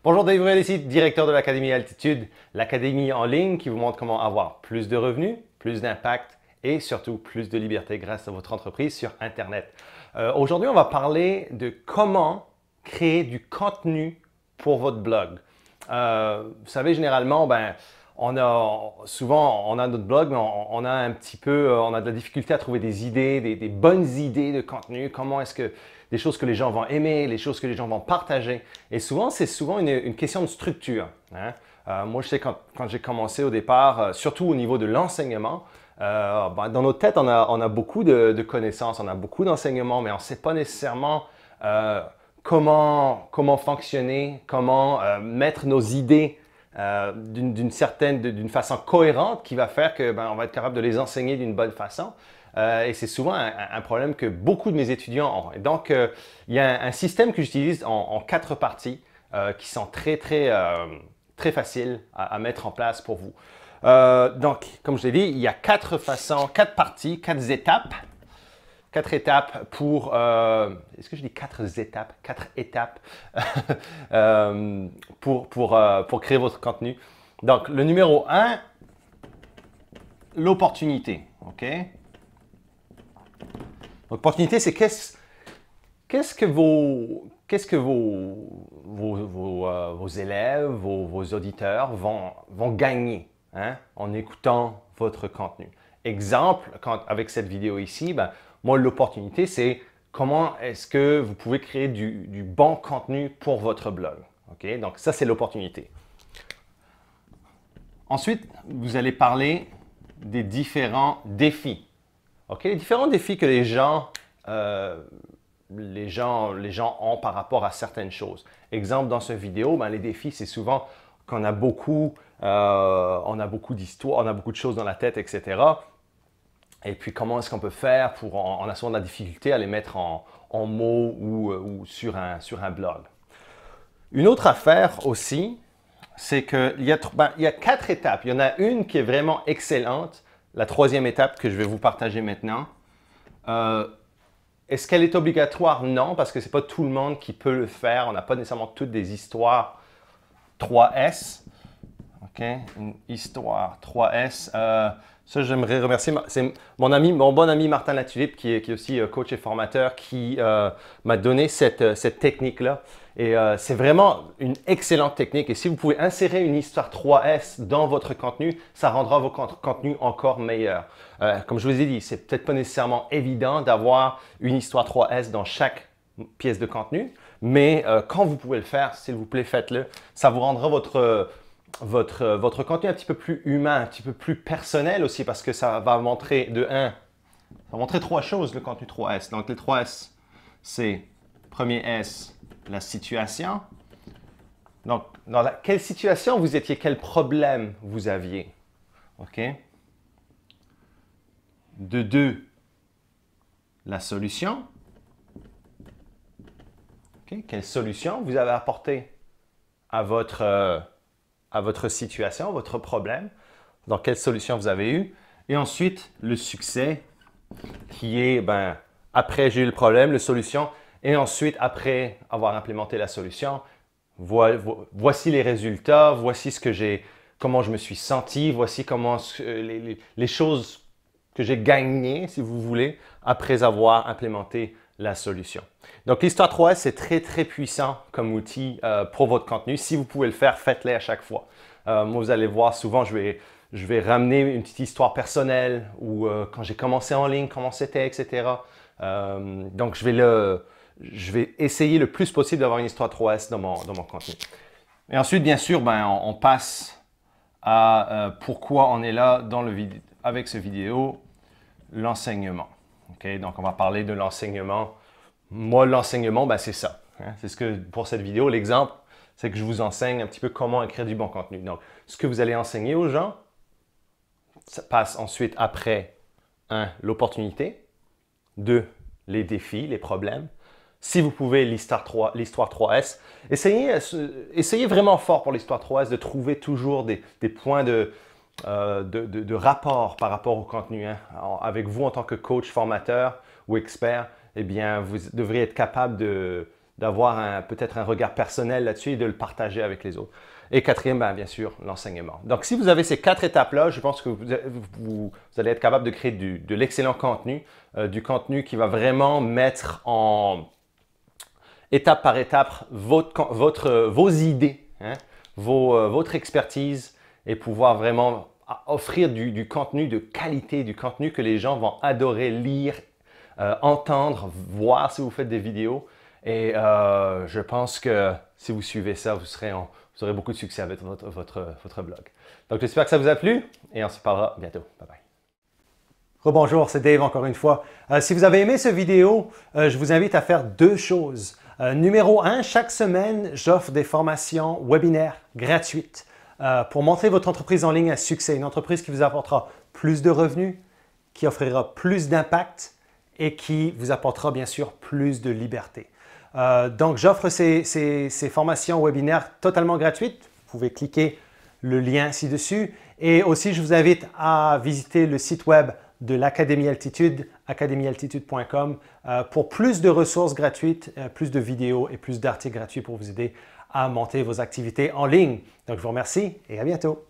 Bonjour, Dave Ruel ici, directeur de l'Académie Altitude, l'académie en ligne qui vous montre comment avoir plus de revenus, plus d'impact et surtout plus de liberté grâce à votre entreprise sur Internet. Aujourd'hui, on va parler de comment créer du contenu pour votre blog. Vous savez, généralement, on a notre blog, mais on a un petit peu, on a de la difficulté à trouver des idées, des bonnes idées de contenu. Comment est-ce que des choses que les gens vont aimer, les choses que les gens vont partager. Et souvent, c'est souvent une question de structure. Hein. Moi, je sais quand j'ai commencé au départ, surtout au niveau de l'enseignement, dans nos têtes, on a beaucoup de connaissances, on a beaucoup d'enseignements, mais on ne sait pas nécessairement comment fonctionner, comment mettre nos idées d'une façon cohérente qui va faire que on va être capable de les enseigner d'une bonne façon. Et c'est souvent un problème que beaucoup de mes étudiants ont. Et donc, il y a un système que j'utilise en 4 parties qui sont très faciles à mettre en place pour vous. Donc, comme je l'ai dit, il y a 4 façons, 4 parties, 4 étapes. 4 étapes pour... est-ce que je dis 4 étapes? 4 étapes pour créer votre contenu. Donc, le numéro 1, l'opportunité. OK? L'opportunité, c'est qu'est-ce que vos élèves, vos auditeurs vont gagner en écoutant votre contenu. Exemple, avec cette vidéo ici, moi, l'opportunité, c'est comment est-ce que vous pouvez créer du bon contenu pour votre blog. Okay? Donc, ça, c'est l'opportunité. Ensuite, vous allez parler des différents défis. Okay? Les différents défis que les gens ont par rapport à certaines choses. Exemple, dans cette vidéo, les défis, c'est souvent qu'on a beaucoup d'histoires, on a beaucoup de choses dans la tête, etc. Et puis, comment est-ce qu'on peut faire pour, on a souvent de la difficulté à les mettre en mots ou sur un blog. Une autre affaire aussi, c'est qu'il y a 4 étapes. Il y en a une qui est vraiment excellente, la 3e étape que je vais vous partager maintenant. Est-ce qu'elle est obligatoire? Non, parce que ce n'est pas tout le monde qui peut le faire. On n'a pas nécessairement toutes des histoires 3S. OK? Une histoire 3S. Ça, j'aimerais remercier, c'est mon bon ami Martin Latulippe, qui est aussi coach et formateur, qui m'a donné cette technique-là. Et c'est vraiment une excellente technique. Et si vous pouvez insérer une histoire 3S dans votre contenu, ça rendra vos contenus encore meilleurs. Comme je vous ai dit, c'est peut-être pas nécessairement évident d'avoir une histoire 3S dans chaque pièce de contenu, mais quand vous pouvez le faire, s'il vous plaît, faites-le. Ça vous rendra votre contenu un petit peu plus humain, un petit peu plus personnel aussi, parce que ça va montrer, ça va montrer 3 choses, le contenu 3S. Donc, les 3S, c'est, premier S, la situation. Donc, dans quelle situation vous étiez, quel problème vous aviez. OK? De 2, la solution. OK? Quelle solution vous avez apporté à votre situation, votre problème, dans quelle solution vous avez eu. Et ensuite, le succès qui est, après j'ai eu le problème, la solution, et ensuite, après avoir implémenté la solution, voici les résultats, voici comment je me suis senti, voici comment les choses que j'ai gagnées, si vous voulez, après avoir implémenté la solution. Donc, l'histoire 3S, c'est très puissant comme outil pour votre contenu. Si vous pouvez le faire, faites-le à chaque fois. Moi, vous allez voir, souvent, je vais ramener une petite histoire personnelle ou quand j'ai commencé en ligne, comment c'était, etc. Donc, je vais essayer le plus possible d'avoir une histoire 3S dans mon contenu. Et ensuite, bien sûr, on passe à pourquoi on est là avec ce vidéo, l'enseignement. Okay? Donc, on va parler de l'enseignement. Moi, l'enseignement, c'est ça. Hein? C'est ce que, pour cette vidéo, l'exemple, c'est que je vous enseigne un petit peu comment écrire du bon contenu. Donc, ce que vous allez enseigner aux gens, ça passe ensuite après, 1, l'opportunité, 2, les défis, les problèmes. Si vous pouvez, l'histoire 3S. Essayez vraiment fort pour l'histoire 3S de trouver toujours des points de rapport par rapport au contenu. Hein. Avec vous en tant que coach, formateur ou expert, eh bien, vous devriez être capable d'avoir peut-être un regard personnel là-dessus et de le partager avec les autres. Et quatrième, bien sûr, l'enseignement. Donc, si vous avez ces 4 étapes-là, je pense que vous allez être capable de créer de l'excellent contenu, du contenu qui va vraiment mettre en étape par étape vos idées, hein, votre expertise et pouvoir vraiment offrir du contenu de qualité, du contenu que les gens vont adorer lire, entendre, voir si vous faites des vidéos. Et je pense que si vous suivez ça, vous aurez beaucoup de succès avec votre blog. Donc, j'espère que ça vous a plu et on se parlera bientôt. Bye bye. Rebonjour, c'est Dave encore une fois. Si vous avez aimé cette vidéo, je vous invite à faire 2 choses. Numéro 1, chaque semaine, j'offre des formations webinaires gratuites pour montrer votre entreprise en ligne à succès. Une entreprise qui vous apportera plus de revenus, qui offrira plus d'impact et qui vous apportera bien sûr plus de liberté. Donc, j'offre ces formations webinaires totalement gratuites. Vous pouvez cliquer le lien ci-dessus. Et aussi, je vous invite à visiter le site web de l'Académie Altitude, academyaltitude.com, pour plus de ressources gratuites, plus de vidéos et plus d'articles gratuits pour vous aider à monter vos activités en ligne. Donc, je vous remercie et à bientôt.